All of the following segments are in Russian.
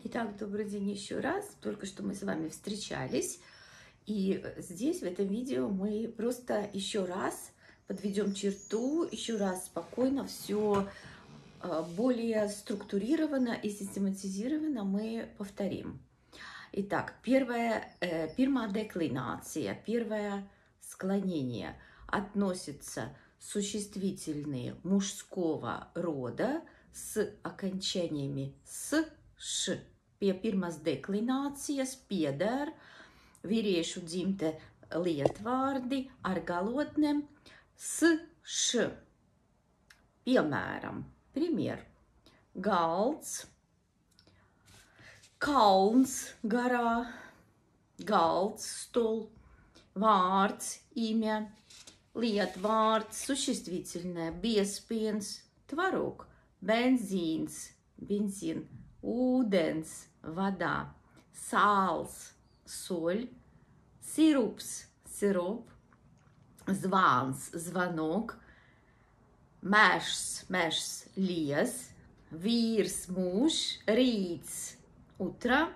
Итак, добрый день еще раз. Только что мы с вами встречались. И здесь, в этом видео, мы просто еще раз подведем черту, еще раз спокойно, все более структурированно и систематизированно мы повторим. Итак, первая деклинация, первое склонение относится существительные мужского рода с окончаниями «с», «ш». Pie pirmās deklinācijas pieder vīriešu dzimte lietvārdi ar galotnēm «с», «š». Piemēram, пример. Galds, kalns, гора, galds, стол, vārds, имя, lietvārds, существительное, biezpiens, tvarog, benzīns, бензин, ūdens, вода, sāls, соль, sirups, сироп, звans, звонок, mežs, mežs, lies, vīrs, mūžs, rīts, утро,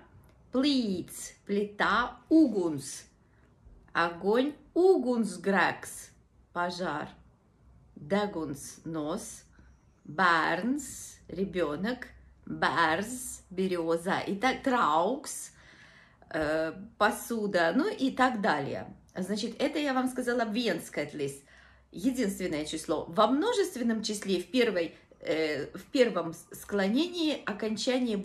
plīts, плита, uguns, огонь, ugunsgrēks, пожар, deguns, нос, bērns, ребенок, bērns, береза, и так траугс, посуда, ну и так далее. Значит, это я вам сказала венскайтлис, единственное число. Во множественном числе в первом склонении окончание будет